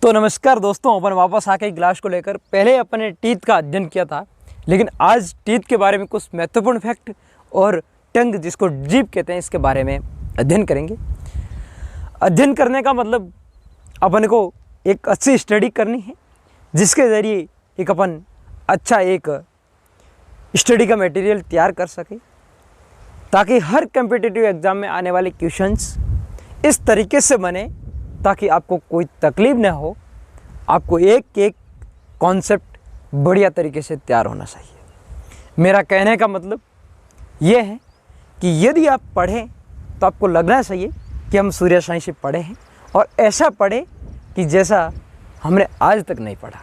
तो नमस्कार दोस्तों, अपन वापस आके ग्लास को लेकर पहले अपने टीथ का अध्ययन किया था, लेकिन आज टीथ के बारे में कुछ महत्वपूर्ण फैक्ट और टंग जिसको जीभ कहते हैं इसके बारे में अध्ययन करेंगे। अध्ययन करने का मतलब अपन को एक अच्छी स्टडी करनी है जिसके ज़रिए एक अपन अच्छा एक स्टडी का मटेरियल तैयार कर सके, ताकि हर कम्पिटिटिव एग्ज़ाम में आने वाले क्वेश्चंस इस तरीके से बने ताकि आपको कोई तकलीफ न हो। आपको एक एक कॉन्सेप्ट बढ़िया तरीके से तैयार होना चाहिए। मेरा कहने का मतलब ये है कि यदि आप पढ़ें तो आपको लगना चाहिए कि हम सूर्य साईं से पढ़े हैं, और ऐसा पढ़े कि जैसा हमने आज तक नहीं पढ़ा।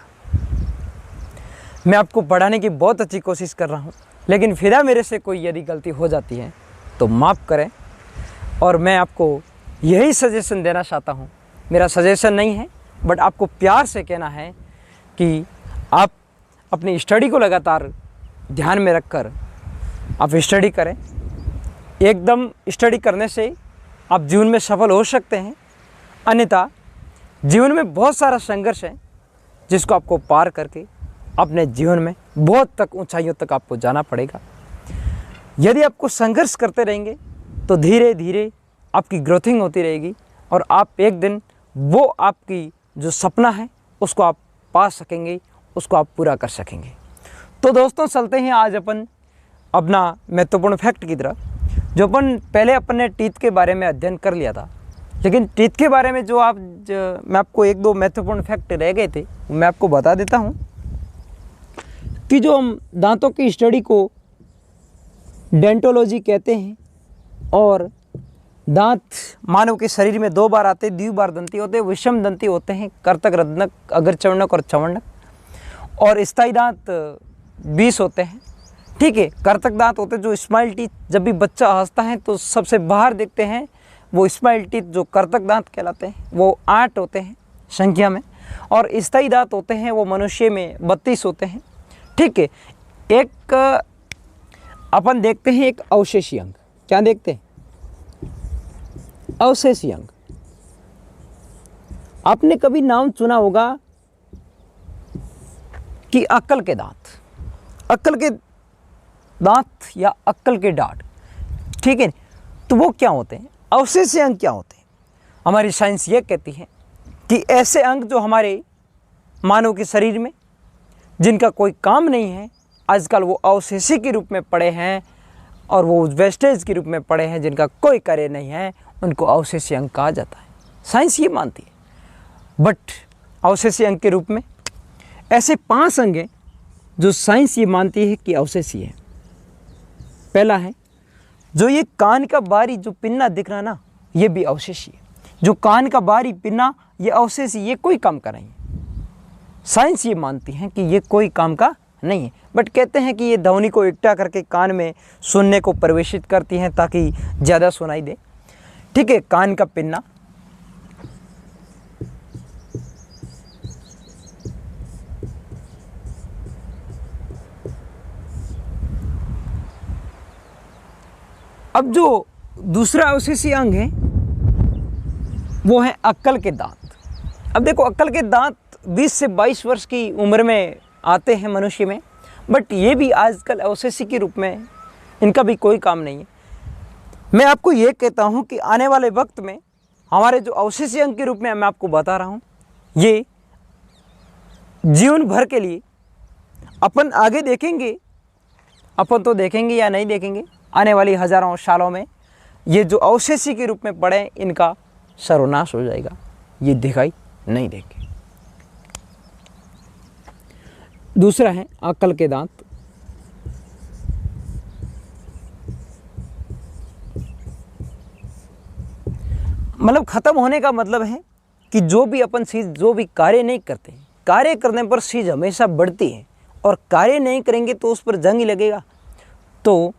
मैं आपको पढ़ाने की बहुत अच्छी कोशिश कर रहा हूँ, लेकिन फिर मेरे से कोई यदि गलती हो जाती है तो माफ़ करें। और मैं आपको यही सजेशन देना चाहता हूँ, मेरा सजेशन नहीं है बट आपको प्यार से कहना है कि आप अपनी स्टडी को लगातार ध्यान में रखकर आप स्टडी करें। एकदम स्टडी करने से आप जीवन में सफल हो सकते हैं, अन्यथा जीवन में बहुत सारा संघर्ष है जिसको आपको पार करके अपने जीवन में बहुत तक ऊंचाइयों तक आपको जाना पड़ेगा। यदि आपको संघर्ष करते रहेंगे तो धीरे धीरे आपकी ग्रोथिंग होती रहेगी और आप एक दिन वो आपकी जो सपना है उसको आप पा सकेंगे, उसको आप पूरा कर सकेंगे। तो दोस्तों चलते हैं आज अपन अपना महत्वपूर्ण फैक्ट की तरफ। जो पहले अपन ने टीथ के बारे में अध्ययन कर लिया था, लेकिन टीथ के बारे में मैं आपको एक दो महत्वपूर्ण फैक्ट रह गए थे, मैं आपको बता देता हूँ कि जो हम दांतों की स्टडी को डेंटोलॉजी कहते हैं, और दांत मानव के शरीर में दो बार आते हैं, द्विबार दंती होते हैं, विषम दंती होते हैं, कर्तक, रत्नक, अग्रचर्णक और चवर्णक, और स्थायी दांत 20 होते हैं। ठीक है, कर्तक दांत होते हैं जो स्माइल टीथ, जब भी बच्चा हंसता है तो सबसे बाहर देखते हैं वो स्माइल टीथ जो कर्तक दांत कहलाते हैं, वो 8 होते हैं संख्या में, और स्थायी दांत होते हैं वो मनुष्य में 32 होते हैं। ठीक है, एक अपन देखते हैं एक अवशेषी अंग। क्या देखते हैं? अवशेषी अंग। आपने कभी नाम सुना होगा कि अक्कल के दांत, अक्कल के दांत या अक्कल के डांट। ठीक है, तो वो क्या होते हैं? अवशेषी अंग क्या होते हैं? हमारी साइंस ये कहती है कि ऐसे अंग जो हमारे मानव के शरीर में जिनका कोई काम नहीं है, आजकल वो अवशेषी के रूप में पड़े हैं, और वो वेस्टेज के रूप में पड़े हैं जिनका कोई कार्य नहीं है, उनको अवशेषी अंग कहा जाता है। साइंस ये मानती है। बट अवशेषी अंग के रूप में ऐसे 5 अंग हैं जो साइंस ये मानती है कि अवशेषी है। पहला है जो ये कान का बाहरी जो पिन्ना दिख रहा ना, ये भी अवशेषी है। जो कान का बाहरी पिन्ना, ये अवशेषी, ये कोई काम का नहीं है। साइंस ये मानती है कि ये कोई काम का नहीं है, बट कहते हैं कि ये ध्वनि को इकट्ठा करके कान में सुनने को प्रवेशित करती हैं ताकि ज़्यादा सुनाई दे। ठीक है, कान का पिन्ना। अब जो दूसरा अवशेषी अंग है वो है अक्कल के दांत। अब देखो, अक्कल के दांत 20 से 22 वर्ष की उम्र में आते हैं मनुष्य में, बट ये भी आजकल अवशेषी के रूप में, इनका भी कोई काम नहीं है। मैं आपको ये कहता हूँ कि आने वाले वक्त में हमारे जो अवशेषी अंग के रूप में मैं आपको बता रहा हूँ, ये जीवन भर के लिए अपन आगे देखेंगे। अपन तो देखेंगे या नहीं देखेंगे, आने वाली हज़ारों सालों में ये जो अवशेषी के रूप में पड़े, इनका सर्वनाश हो जाएगा, ये दिखाई नहीं देंगे। दूसरा है अक्कल के दांत। मतलब खत्म होने का मतलब है कि जो भी अपन चीज़, जो भी कार्य नहीं करते, कार्य करने पर चीज़ हमेशा बढ़ती है, और कार्य नहीं करेंगे तो उस पर जंग ही लगेगा। तो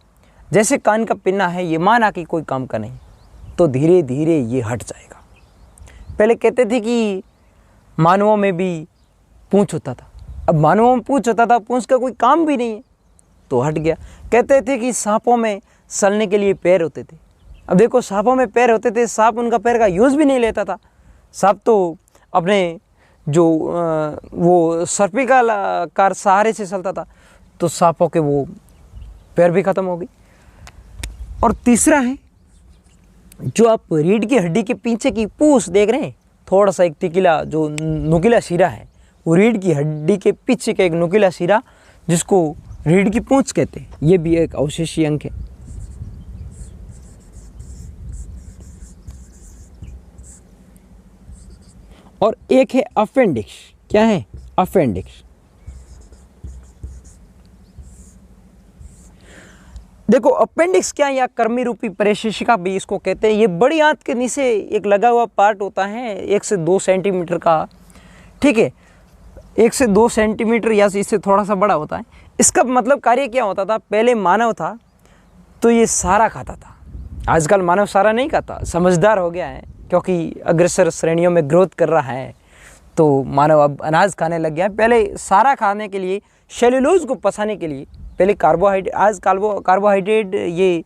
जैसे कान का पिन्ना है, ये माना कि कोई काम का नहीं, तो धीरे धीरे ये हट जाएगा। पहले कहते थे कि मानवों में भी पूंछ होता था, अब मानवों में पूंछ होता था, पूंछ का कोई काम भी नहीं है तो हट गया। कहते थे कि सांपों में चलने के लिए पैर होते थे, अब देखो सांपों में पैर होते थे, सांप उनका पैर का यूज़ भी नहीं लेता था। सांप तो अपने जो वो सर्पिका कार सहारे से चलता था, तो सांपों के वो पैर भी ख़त्म हो गई। और तीसरा है, जो आप रीढ़ की हड्डी के पीछे की पूंछ देख रहे हैं, थोड़ा सा एक तिकिला जो नुकीला सिरा है, वो रीढ़ की हड्डी के पीछे का एक नुकीला सिरा जिसको रीढ़ की पूंछ कहते हैं, ये भी एक अवशेषीय अंग है। और एक है अपेंडिक्स। क्या है? अपेंडिक्स। देखो अपेंडिक्स क्या है, या कर्मी रूपी परिशिष्टिका भी इसको कहते हैं। ये बड़ी आंत के नीचे एक लगा हुआ पार्ट होता है 1 से 2 सेंटीमीटर का, ठीक है, 1 से 2 सेंटीमीटर या इससे थोड़ा सा बड़ा होता है। इसका मतलब कार्य क्या होता था? पहले मानव था तो ये सारा खाता था। आजकल मानव सारा नहीं खाता, समझदार हो गया है क्योंकि अग्रसर श्रेणियों में ग्रोथ कर रहा है, तो मानव अब अनाज खाने लग गया है। पहले सारा खाने के लिए, सेल्यूलोज को पचाने के लिए पहले कार्बोहाइड्रेट, आज कार्बोहाइड्रेट ये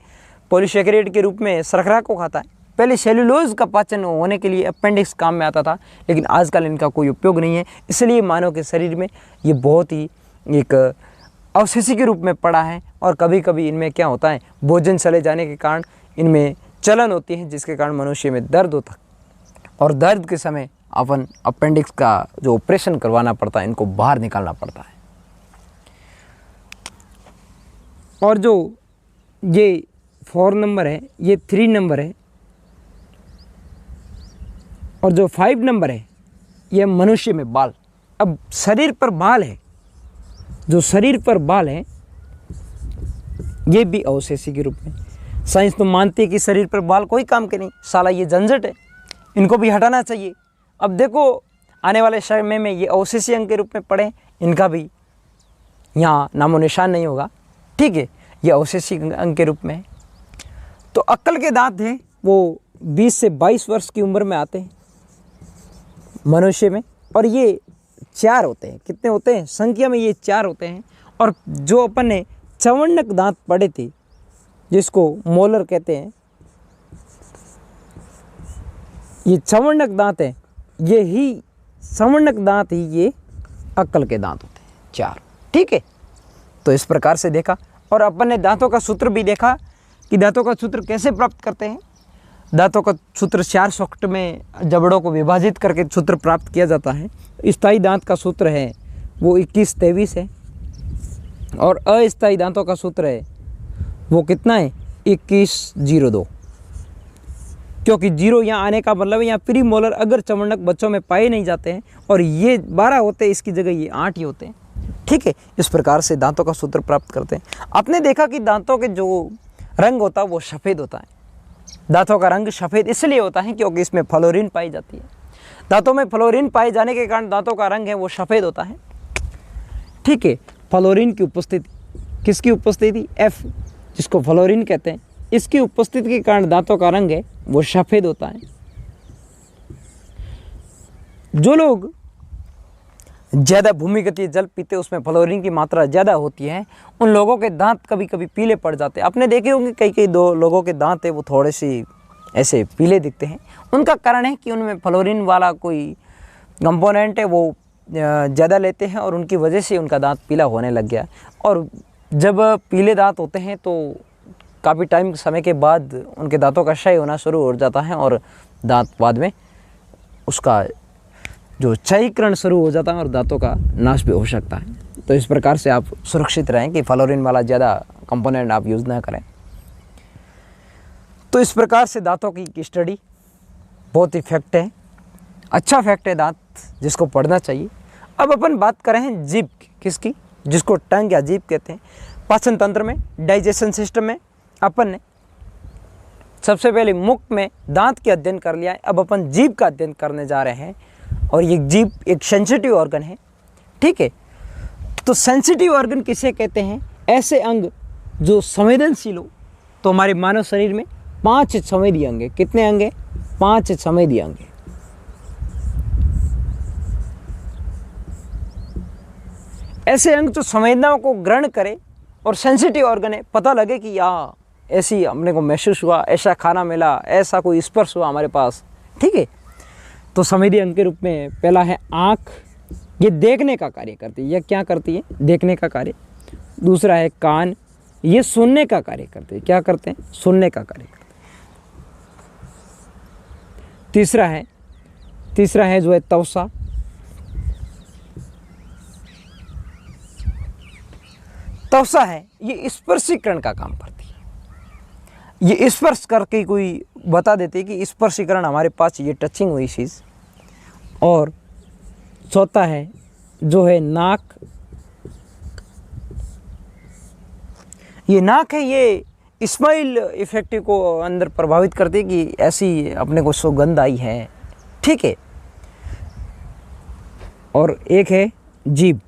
पॉलीसेकेराइड के रूप में शर्करा को खाता है। पहले सेल्यूलोज का पाचन होने के लिए अपेंडिक्स काम में आता था, लेकिन आजकल इनका कोई उपयोग नहीं है। इसलिए मानव के शरीर में ये बहुत ही एक अवशेषी के रूप में पड़ा है। और कभी कभी इनमें क्या होता है, भोजन चले जाने के कारण इनमें चलन होती है, जिसके कारण मनुष्य में दर्द होता है, और दर्द के समय अपन अपेंडिक्स का जो ऑपरेशन करवाना पड़ता है, इनको बाहर निकालना पड़ता है। और जो ये 4 नंबर है, ये 3 नंबर है, और जो 5 नंबर है, ये मनुष्य में बाल। अब शरीर पर बाल है, जो शरीर पर बाल है ये भी अवशेषी के रूप में। साइंस तो मानती है कि शरीर पर बाल कोई काम के नहीं, साला ये झंझट है, इनको भी हटाना चाहिए। अब देखो आने वाले समय में ये अवशेषी अंग के रूप में पड़े, इनका भी यहाँ नामो निशान नहीं होगा, ठीक है, ये अवशेषी अंग के रूप में है। तो अक्ल के दांत हैं वो 20 से 22 वर्ष की उम्र में आते हैं मनुष्य में, और ये 4 होते हैं। कितने होते हैं? संख्या में ये 4 होते हैं। और जो अपन ने चवण्णक दांत पढ़े थे, जिसको मोलर कहते हैं, ये चवण्णक दांत है, ये ही चवण्णक दांत ही ये अक्ल के दांत होते हैं 4, ठीक है। तो इस प्रकार से देखा, और अपन ने दांतों का सूत्र भी देखा कि दांतों का सूत्र कैसे प्राप्त करते हैं। दांतों का सूत्र 4 सॉकेट में जबड़ों को विभाजित करके सूत्र प्राप्त किया जाता है। स्थायी दांत का सूत्र है वो 21-23 है, और अस्थायी दांतों का सूत्र है वो कितना है? 21-02, क्योंकि 0 यहाँ आने का मतलब है यहाँ प्री मोलर अगर चवण्णक बच्चों में पाए नहीं जाते हैं, और ये 12 होते हैं, इसकी जगह ये 8 ही होते हैं, ठीक है। इस प्रकार से दांतों का सूत्र प्राप्त करते हैं। आपने देखा कि दांतों के जो रंग होता है वो सफ़ेद होता है। दांतों का रंग सफ़ेद इसलिए होता है क्योंकि इसमें फ्लोरीन पाई जाती है। दांतों में फ्लोरीन पाए जाने के कारण दांतों का रंग है वो सफ़ेद होता है, ठीक है। फ्लोरीन की उपस्थिति, किसकी उपस्थिति? F, जिसको फ्लोरीन कहते हैं, इसकी उपस्थिति के कारण दांतों का रंग है वो सफ़ेद होता है। जो लोग ज़्यादा भूमिगतीय जल पीते हैं उसमें फ्लोरीन की मात्रा ज़्यादा होती है, उन लोगों के दांत कभी कभी पीले पड़ जाते हैं। आपने देखे होंगे कई लोगों के दांत है वो थोड़े से ऐसे पीले दिखते हैं। उनका कारण है कि उनमें फ्लोरीन वाला कोई कंपोनेंट है वो ज़्यादा लेते हैं, और उनकी वजह से उनका दांत पीला होने लग गया। और जब पीले दांत होते हैं तो काफ़ी टाइम समय के बाद उनके दांतों का क्षय होना शुरू हो जाता है, और दांत बाद में उसका जो क्षयीकरण शुरू हो जाता है और दांतों का नाश भी हो सकता है। तो इस प्रकार से आप सुरक्षित रहें कि फ्लोरीन वाला ज़्यादा कंपोनेंट आप यूज़ ना करें। तो इस प्रकार से दांतों की स्टडी बहुत ही फैक्ट है, अच्छा फैक्ट है दांत, जिसको पढ़ना चाहिए। अब अपन बात करें हैं जीभ की, किसकी? जिसको टंग या जीभ कहते हैं। पाचन तंत्र में, डाइजेशन सिस्टम में अपन ने सबसे पहले मुख में दांत के अध्ययन कर लिया है। अब अपन जीभ का अध्ययन करने जा रहे हैं, और ये जीभ एक सेंसिटिव ऑर्गन है, ठीक है। तो सेंसिटिव ऑर्गन किसे कहते हैं? ऐसे अंग जो संवेदनशील हो। तो हमारे मानव शरीर में 5 संवेदी अंग है। कितने अंग हैं? 5 संवेदी अंग है। ऐसे अंग जो संवेदनाओं को ग्रहण करे और सेंसिटिव ऑर्गन है, पता लगे कि यहाँ ऐसी हमने को महसूस हुआ, ऐसा खाना मिला, ऐसा कोई स्पर्श हुआ हमारे पास, ठीक है। तो संवेदी अंग के रूप में पहला है आँख, ये देखने का कार्य करती है। यह क्या करती है? देखने का कार्य। दूसरा है कान, ये सुनने का कार्य करते हैं। क्या करते हैं? सुनने का कार्य करते हैं। तीसरा है जो है त्वचा। त्वचा है ये स्पर्शीकरण का काम करती है। ये स्पर्श करके कोई बता देते हैं कि स्पर्शीकरण हमारे पास ये टचिंग हुई चीज़। और चौथा है जो है नाक। ये नाक है, ये स्माइल इफेक्ट को अंदर प्रभावित करती है कि ऐसी अपने को सुगंध आई है, ठीक है। और एक है जीभ।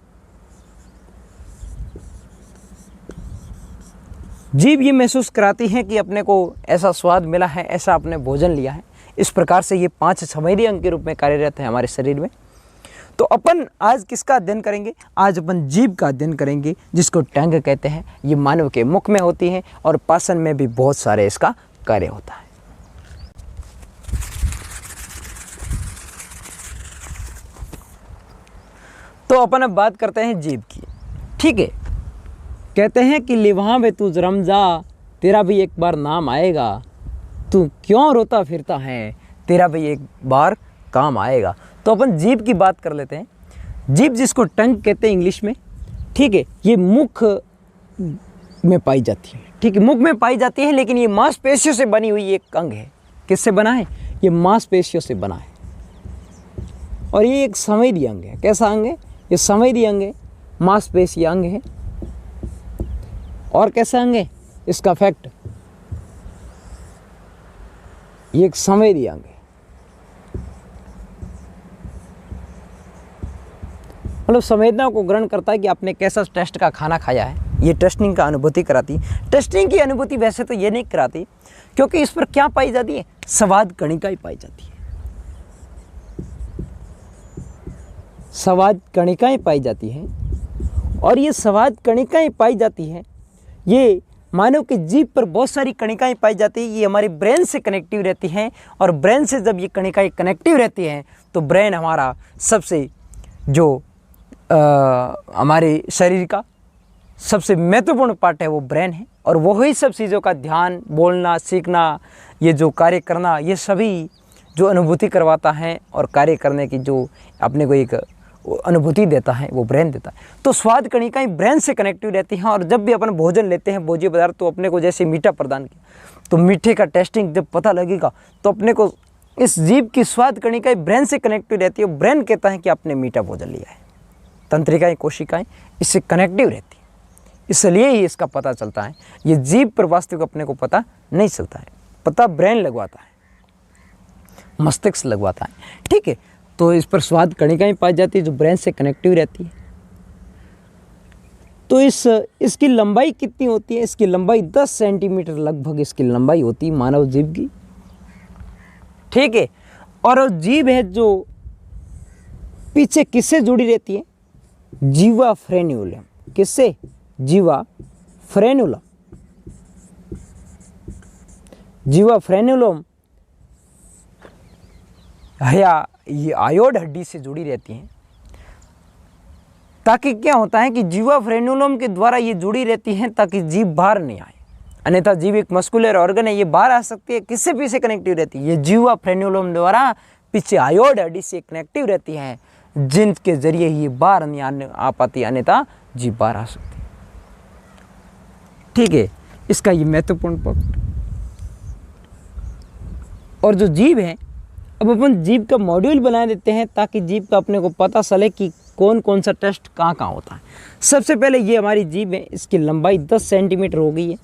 जीभ ये महसूस कराती है कि अपने को ऐसा स्वाद मिला है, ऐसा अपने भोजन लिया है। इस प्रकार से ये 5 संवेदी अंग के रूप में कार्यरत है हमारे शरीर में। तो अपन आज किसका अध्ययन करेंगे? आज अपन जीभ का अध्ययन करेंगे, जिसको टंग कहते हैं। ये मानव के मुख में होती है और पाचन में भी बहुत सारे इसका कार्य होता है। तो अपन अब बात करते हैं जीभ की, ठीक है। कहते हैं कि लिवहाँ में तू जरम जा, तेरा भी एक बार नाम आएगा। तू क्यों रोता फिरता है, तेरा भी एक बार काम आएगा। तो अपन जीभ की बात कर लेते हैं। जीभ जिसको टंग कहते हैं इंग्लिश में, ठीक है, ये मुख में पाई जाती है, ठीक है, मुख में पाई जाती है। लेकिन ये मांसपेशियों से बनी हुई एक अंग है। किससे बना है? ये मांसपेशियों से बना है। और ये एक संवेदी अंग है। कैसा अंग है? ये संवेदी अंग है, मांसपेशीय अंग है। और कैसा अंग है? इसका फैक्ट, ये एक संवेदी अंग है। मतलब संवेदनाओं को ग्रहण करता है कि आपने कैसा टेस्ट का खाना खाया है। ये टेस्टिंग का अनुभूति कराती है। टेस्टिंग की अनुभूति वैसे तो ये नहीं कराती, क्योंकि इस पर क्या पाई जाती है? स्वाद कणिकाएं पाई जाती है। स्वाद कणिकाएं पाई जाती हैं। और ये स्वाद कणिकाएं पाई जाती हैं, ये मानव की जीभ पर बहुत सारी कणिकाएं पाई जाती है। ये हमारे ब्रेन से कनेक्टिव रहती हैं। और ब्रेन से जब ये कणिकाएं कनेक्टिव रहती हैं तो ब्रेन हमारा सबसे जो हमारे शरीर का सबसे महत्वपूर्ण पार्ट है वो ब्रेन है। और वही सब चीज़ों का ध्यान, बोलना, सीखना, ये जो कार्य करना, ये सभी जो अनुभूति करवाता है और कार्य करने की जो अपने को एक अनुभूति देता है वो ब्रेन देता है। तो स्वाद कणिकाएं ब्रेन से कनेक्टिव रहती हैं। और जब भी अपन भोजन लेते हैं, भोज्य पदार्थ, तो अपने को जैसे मीठा प्रदान किया, तो मीठे का टेस्टिंग जब पता लगेगा तो अपने को इस जीभ की स्वाद कणिकाएं ब्रेन से कनेक्टिव रहती है। ब्रेन कहता है कि आपने मीठा भोजन लिया है। तंत्रिकाएं, कोशिकाएं इससे कनेक्टिव रहती है, इसलिए ही इसका पता चलता है। ये जीभ पर वास्तविक अपने को पता नहीं चलता है, पता ब्रेन लगवाता है, मस्तिष्क लगवाता है, ठीक है। तो इस पर स्वाद कणिकाएं पाई जाती है जो ब्रेन से कनेक्टिव रहती है। तो इसकी लंबाई कितनी होती है? इसकी लंबाई 10 सेंटीमीटर लगभग इसकी लंबाई होती है मानव जीभ की, ठीक है। और जीभ है जो पीछे किससे जुड़ी रहती है? जीवा फ्रेन्यूलम। किससे? जीवा फ्रेन्यूलम। जीवा फ्रेन्यूलम या ये आयोड हड्डी से जुड़ी रहती हैं। ताकि क्या होता है कि जीवा फ्रेन्यूलम के द्वारा ये जुड़ी रहती हैं ताकि जीभ बाहर नहीं आए। अन्यथा जीभ एक मस्कुलर ऑर्गन है, ये बाहर आ सकती है। किससे पीछे कनेक्टिव रहती है? ये जीवा फ्रेन्यूलम द्वारा पीछे आयोड हड्डी से कनेक्टिव रहती हैं, जिनके जरिए ये बाहर नहीं आ पाती, अन्यथा जीभ बाहर आ सकती है, ठीक है। इसका ये महत्वपूर्ण पक्ष। और जो जीभ है, अब अपन जीभ का मॉड्यूल बना देते हैं ताकि जीभ का अपने को पता चले कि कौन कौन सा टेस्ट कहाँ कहाँ होता है। सबसे पहले ये हमारी जीभ है, इसकी लंबाई 10 सेंटीमीटर हो गई है।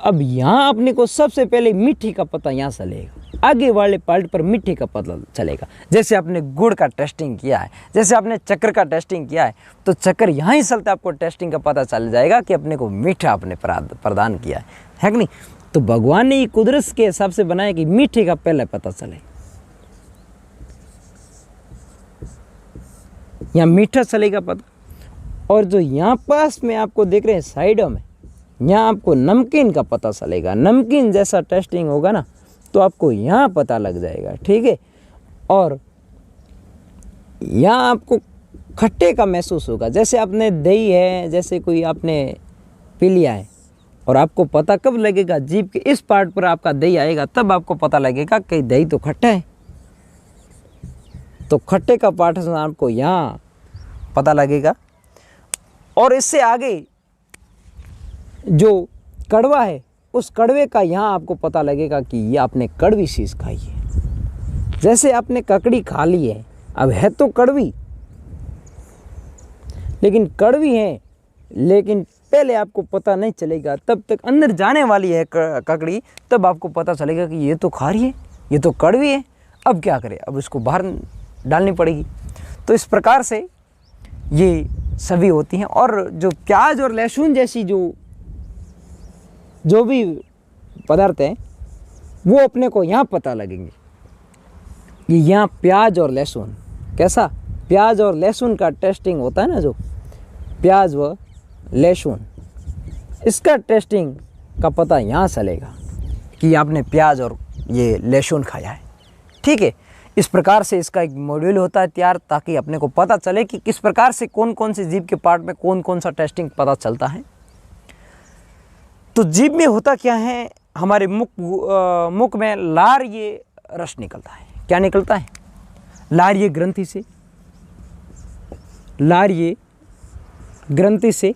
अब यहाँ अपने को सबसे पहले मिट्टी का पता यहाँ चलेगा, आगे वाले पार्ट पर मिट्टी का पता चलेगा। जैसे आपने गुड़ का टेस्टिंग किया है, जैसे आपने चक्कर का टेस्टिंग किया है, तो चक्कर यहाँ ही चलता आपको टेस्टिंग का पता चल जाएगा कि अपने को मीठा आपने प्रदान किया है कि नहीं। तो भगवान ने ये कुदरत के हिसाब से बनाया कि मीठे का पहले पता चले, यहाँ मीठा चलेगा पता। और जो यहाँ पास में आपको देख रहे हैं साइडों में, यहाँ आपको नमकीन का पता चलेगा। नमकीन जैसा टेस्टिंग होगा ना तो आपको यहाँ पता लग जाएगा, ठीक है। और यहाँ आपको खट्टे का महसूस होगा। जैसे आपने दही है, जैसे कोई आपने पी लिया है और आपको पता कब लगेगा, जीभ के इस पार्ट पर आपका दही आएगा तब आपको पता लगेगा कि दही तो खट्टा है। तो खट्टे का पार्ट आपको यहाँ पता लगेगा। और इससे आगे जो कड़वा है, उस कड़वे का यहाँ आपको पता लगेगा कि ये आपने कड़वी चीज़ खाई है। जैसे आपने ककड़ी खा ली है, अब है तो कड़वी, लेकिन कड़वी है, लेकिन पहले आपको पता नहीं चलेगा, तब तक अंदर जाने वाली है ककड़ी, तब आपको पता चलेगा कि ये तो खा रही है, ये तो कड़वी है। अब क्या करें, अब इसको बाहर डालनी पड़ेगी। तो इस प्रकार से ये सभी होती हैं। और जो प्याज और लहसुन जैसी जो भी पदार्थ हैं, वो अपने को यहाँ पता लगेंगे कि यहाँ प्याज और लहसुन कैसा, प्याज और लहसुन का टेस्टिंग होता है ना, जो प्याज व लहसुन, इसका टेस्टिंग का पता यहाँ चलेगा कि आपने प्याज और ये लहसुन खाया है। ठीक है, इस प्रकार से इसका एक मॉड्यूल होता है तैयार, ताकि अपने को पता चले कि किस प्रकार से कौन कौन से जीभ के पार्ट में कौन कौन सा टेस्टिंग पता चलता है। तो जीभ में होता क्या है, हमारे मुख में लार्य रस निकलता है। क्या निकलता है? लार्य ग्रंथि से, लार्य ग्रंथि से।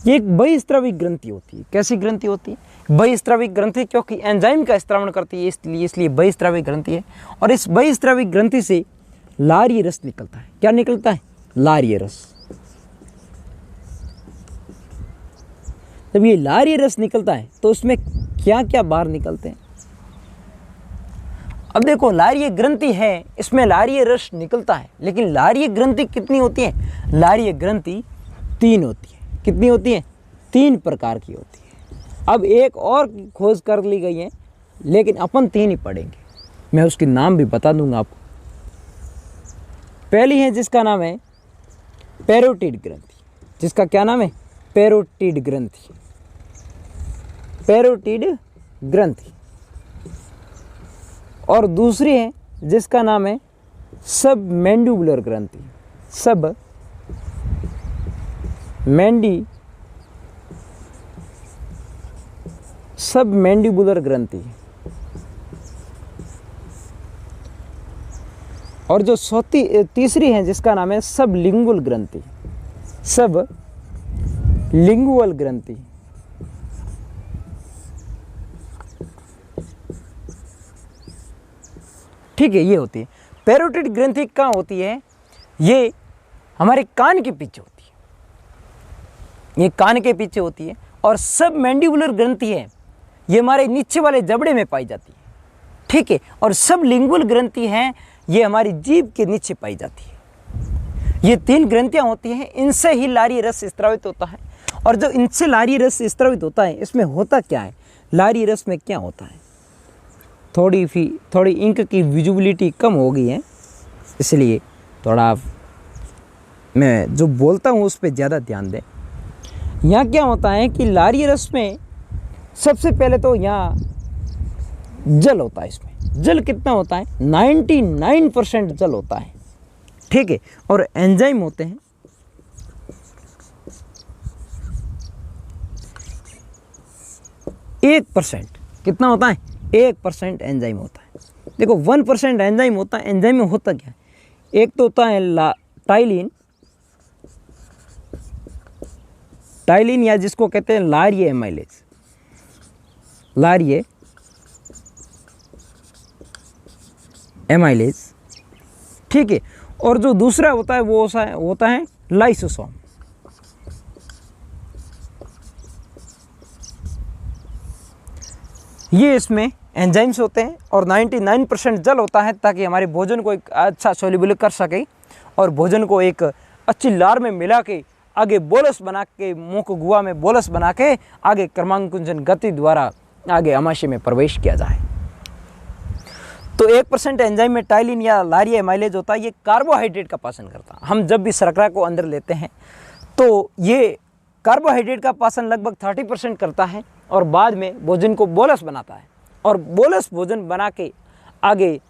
ये एक बहिस्राविक ग्रंथि होती है। कैसी ग्रंथि होती है? बहिस्राविक ग्रंथि, क्योंकि एंजाइम का स्त्रावण करती है, इसलिए बहिस्राविक ग्रंथि है। और इस बहिस्राविक ग्रंथि से लार्य रस निकलता है। क्या निकलता है? लार्य रस। जब ये लार्य रस निकलता है तो उसमें क्या क्या बाहर निकलते हैं? अब देखो, लार्य ग्रंथि है, इसमें लार्य रस निकलता है, लेकिन लार्य ग्रंथि कितनी होती है? लार्य ग्रंथि 3 होती है। कितनी होती है? 3 प्रकार की होती है। अब एक और खोज कर ली गई है, लेकिन अपन 3 ही पढ़ेंगे। मैं उसके नाम भी बता दूंगा आपको। पहली है जिसका नाम है पैरोटिड ग्रंथि। जिसका क्या नाम है? पैरोटिड ग्रंथि। पैरोटिड ग्रंथि। और दूसरी है जिसका नाम है सबमैंडिबुलर ग्रंथि। सबमैंडिबुलर ग्रंथि। और जो तीसरी है जिसका नाम है सबलिंगुअल ग्रंथि। सबलिंगुअल ग्रंथि। ठीक है, ये होती है। पैरोटिड ग्रंथि कहाँ होती है? ये हमारे कान के पीछे होती है। ये कान के पीछे होती है। और सबमैंडिबुलर ग्रंथि है, ये हमारे नीचे वाले जबड़े में पाई जाती है। ठीक है। और सबलिंगुअल ग्रंथि है, ये हमारी जीभ के नीचे पाई जाती है। ये 3 ग्रंथियां होती हैं, इनसे ही लार्य रस स्त्रावित होता है। और जो इनसे लार्य रस स्त्रावित होता है, इसमें होता क्या है? लार्य रस में क्या होता है? थोड़ी इंक की विजिबिलिटी कम हो गई है, इसलिए थोड़ा मैं जो बोलता हूँ उस पर ज़्यादा ध्यान दें। यहाँ क्या होता है कि लार्य रस में सबसे पहले तो यहाँ जल होता है। इसमें जल कितना होता है? 99% जल होता है। ठीक है। और एंजाइम होते हैं 1%। कितना होता है? 1% एंजाइम होता है। देखो, 1% एंजाइम होता है। एंजाइम में होता क्या है? एक तो होता है टाइलिन, या जिसको कहते हैं लार्य एमाइलेज। लार्य एमाइलेज। ठीक है। और जो दूसरा होता है वो होता है लाइसोसोम। ये इसमें एंजाइम्स होते हैं। और 99% जल होता है, ताकि हमारे भोजन को एक अच्छा सोल्यूबल कर सके और भोजन को एक अच्छी लार में मिला के आगे बोलस बना के, मुंह को गुहा में बोलस बना के आगे क्रमांकुंजन गति द्वारा आगे आमाशय में प्रवेश किया जाए। तो 1% एंजाइम में टाइलिन या लार्य एमाइलेज होता है। ये कार्बोहाइड्रेट का पाचन करता है। हम जब भी शर्करा को अंदर लेते हैं तो ये कार्बोहाइड्रेट का पाचन लगभग 30% करता है, और बाद में भोजन को बोलस बनाता है। और बोलस भोजन बना के आगे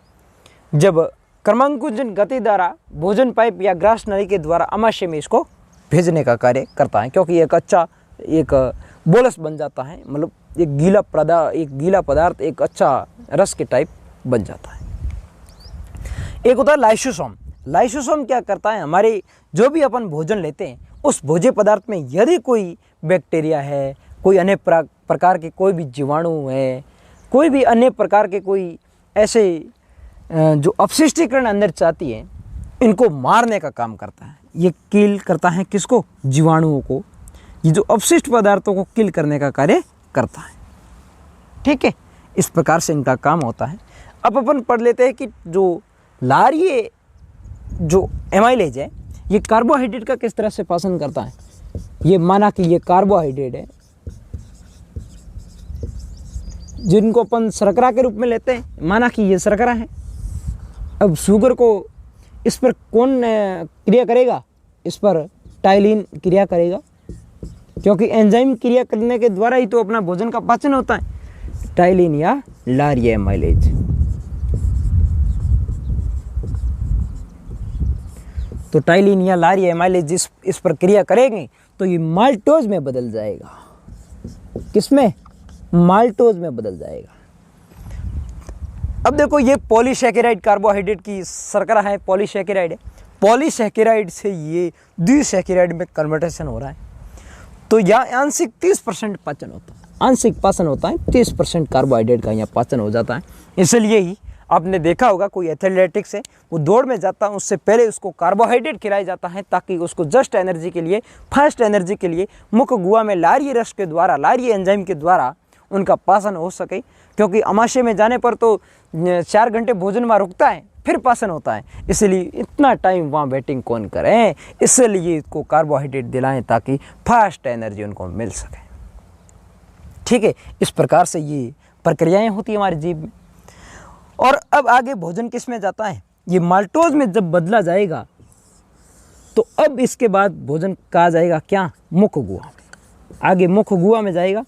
जब क्रमांकुचन गति द्वारा भोजन पाइप या ग्रास नली के द्वारा अमाशय में इसको भेजने का कार्य करता है, क्योंकि एक बोलस बन जाता है, मतलब एक गीला पदार्थ एक अच्छा रस के टाइप बन जाता है। एक होता है लाइसोसोम। लाइसोसोम क्या करता है, हमारे जो भी अपन भोजन लेते हैं उस भोज्य पदार्थ में यदि कोई बैक्टीरिया है, कोई अन्य प्रकार के कोई भी जीवाणु है, कोई भी अन्य प्रकार के कोई ऐसे जो अपशिष्टीकरण अंदर चाहती है, इनको मारने का काम करता है। ये किल करता है किसको? जीवाणुओं को। ये जो अपशिष्ट पदार्थों को किल करने का कार्य करता है। ठीक है, इस प्रकार से इनका काम होता है। अब अपन पढ़ लेते हैं कि जो लार्ये जो एमाइलेज है, ये कार्बोहाइड्रेट का किस तरह से पाचन करता है। ये माना कि ये कार्बोहाइड्रेट है जिनको अपन शर्करा के रूप में लेते हैं, माना कि ये शर्करा है। अब शुगर को इस पर कौन क्रिया करेगा? इस पर टाइलिन क्रिया करेगा, क्योंकि एंजाइम क्रिया करने के द्वारा ही तो अपना भोजन का पाचन होता है। टाइलिन या लार्ये एमाइलेज। तो टाइलिन या लार्ये एमाइलेज इस पर क्रिया करेंगे तो ये माल्टोज में बदल जाएगा। किसमें? माल्टोज में बदल जाएगा। अब देखो, ये पॉलीसैकेराइड कार्बोहाइड्रेट की शर्करा है, पॉलीसैकेराइड है। पॉलीसैकेराइड से ये द्विसैकेराइड में कन्वर्टेशन हो रहा है, तो यहाँ आंशिक 30% पाचन होता है। आंशिक पाचन होता है, 30% कार्बोहाइड्रेट का यहाँ पाचन हो जाता है। इसलिए ही आपने देखा होगा कोई एथलेटिक्स है, वो दौड़ में जाता है, उससे पहले उसको कार्बोहाइड्रेट खिलाया जाता है ताकि उसको जस्ट एनर्जी के लिए, फास्ट एनर्जी के लिए मुख गुहा में लार्ये रस के द्वारा, लार्ये एंजाइम के द्वारा उनका पाचन हो सके। क्योंकि अमाशय में जाने पर तो 4 घंटे भोजन वहाँ रुकता है, फिर पाचन होता है, इसलिए इतना टाइम वहाँ वेटिंग कौन करें, इसलिए इसको कार्बोहाइड्रेट दिलाएं ताकि फास्ट एनर्जी उनको मिल सके। ठीक है, इस प्रकार से ये प्रक्रियाएं होती है हमारे जीव में। और अब आगे भोजन किस में जाता है? ये माल्टोज में जब बदला जाएगा तो अब इसके बाद भोजन कहा जाएगा क्या? मुख गुहा में। आगे मुख गुहा में जाएगा,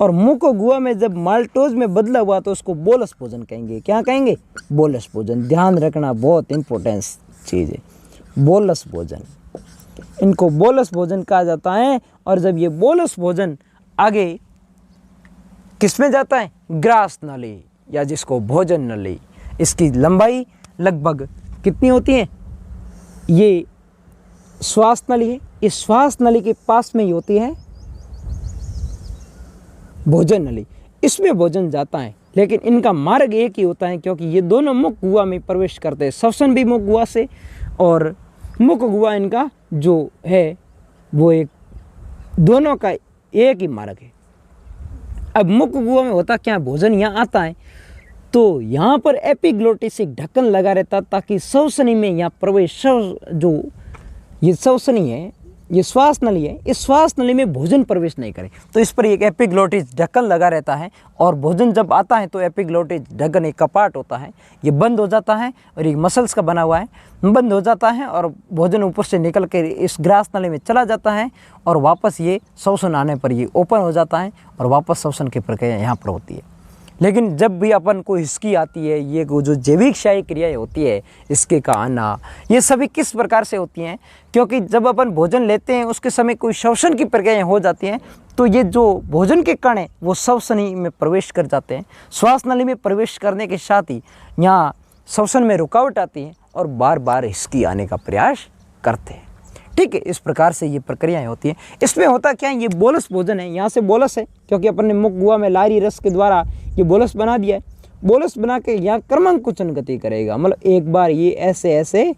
और मुख गुहा में जब माल्टोज में बदला हुआ तो उसको बोलस भोजन कहेंगे। क्या कहेंगे? बोलस भोजन। ध्यान रखना, बहुत इंपॉर्टेंस चीज़ है, बोलस भोजन। इनको बोलस भोजन कहा जाता है। और जब ये बोलस भोजन आगे किस में जाता है? ग्रास नली, या जिसको भोजन नली। इसकी लंबाई लगभग कितनी होती है? ये श्वास नली है, इस श्वास नली के पास में ही होती है भोजन नली। इसमें भोजन जाता है, लेकिन इनका मार्ग एक ही होता है, क्योंकि ये दोनों मुख गुहा में प्रवेश करते हैं। श्वसन भी मुख गुहा से, और मुख गुहा इनका जो है वो एक, दोनों का एक ही मार्ग है। अब मुख गुहा में होता क्या? भोजन यहाँ आता है तो यहाँ पर एपिग्लोटिस एक ढक्कन लगा रहता ताकि श्वसनी में यहाँ प्रवेश, जो ये श्वसनी है, ये श्वास नली है, इस श्वास नली में भोजन प्रवेश नहीं करे। तो इस पर एक एपिग्लोटिस ढक्कन लगा रहता है, और भोजन जब आता है तो एपिग्लोटिस ढक्कन एक कपाट होता है, ये बंद हो जाता है, और ये मसल्स का बना हुआ है, बंद हो जाता है, और भोजन ऊपर से निकल के इस ग्रास नली में चला जाता है, और वापस ये श्वसन आने पर ये ओपन हो जाता है, और वापस श्वसन की प्रक्रिया यहाँ पर होती है। लेकिन जब भी अपन को हिचकी आती है, ये जो जैविक क्षय क्रियाएँ होती है, इसके का आना, ये सभी किस प्रकार से होती हैं? क्योंकि जब अपन भोजन लेते हैं उसके समय कोई श्वसन की प्रक्रियाएँ हो जाती हैं, तो ये जो भोजन के कण हैं वो श्वसनी में प्रवेश कर जाते हैं। श्वास नली में प्रवेश करने के साथ ही यहाँ श्वसन में रुकावट आती है, और बार बार हिचकी आने का प्रयास करते हैं। ठीक है, इस प्रकार से ये प्रक्रियाएं होती हैं। इसमें होता क्या है? ये बोलस भोजन है, यहाँ से बोलस है, क्योंकि अपन ने मुख गुहा में लार्ये रस के द्वारा ये बोलस बना दिया है। बोलस बना के यहाँ क्रमांकुचन गति करेगा, मतलब एक बार ये ऐसे ऐसे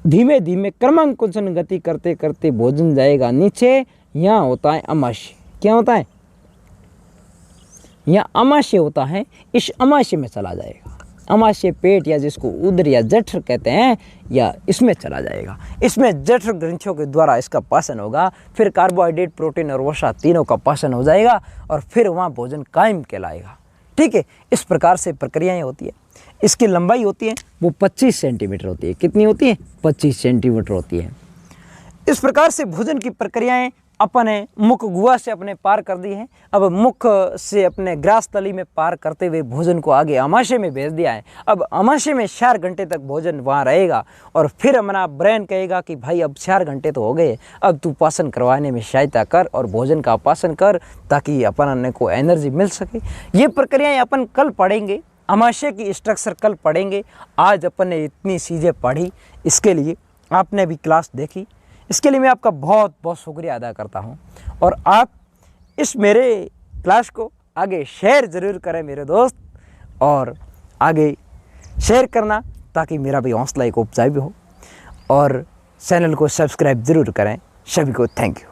धीमे धीमे क्रमांकुचन गति करते करते भोजन जाएगा नीचे। यहाँ होता है अमाशय। क्या होता है? यहाँ अमाशय होता है, इस अमाशय में चला जाएगा। अमाशय पेट, या जिसको उदर या जठर कहते हैं, या इसमें चला जाएगा। इसमें जठर ग्रंथियों के द्वारा इसका पाचन होगा, फिर कार्बोहाइड्रेट, प्रोटीन और वसा तीनों का पाचन हो जाएगा, और फिर वहाँ भोजन कायम कहलाएगा। ठीक है, इस प्रकार से प्रक्रियाएं होती है। इसकी लंबाई होती है वो 25 सेंटीमीटर होती है। कितनी होती है? 25 सेंटीमीटर होती है। इस प्रकार से भोजन की प्रक्रियाएं अपने मुख गुहा से अपने पार कर दी है। अब मुख से अपने ग्रास तली में पार करते हुए भोजन को आगे आमाशय में भेज दिया है। अब आमाशय में 4 घंटे तक भोजन वहाँ रहेगा और फिर हमारा ब्रेन कहेगा कि भाई अब 4 घंटे तो हो गए, अब तू पाचन करवाने में सहायता कर और भोजन का पाचन कर ताकि अपन को एनर्जी मिल सके। ये प्रक्रियाएँ अपन कल पढ़ेंगे, आमाशय की स्ट्रक्चर कल पढ़ेंगे। आज अपन ने इतनी चीज़ें पढ़ी, इसके लिए आपने भी क्लास देखी, इसके लिए मैं आपका बहुत बहुत शुक्रिया अदा करता हूं। और आप इस मेरे क्लास को आगे शेयर ज़रूर करें मेरे दोस्त, और आगे शेयर करना ताकि मेरा भी हौसला एक उपजाऊ भी हो, और चैनल को सब्सक्राइब ज़रूर करें। सभी को थैंक यू।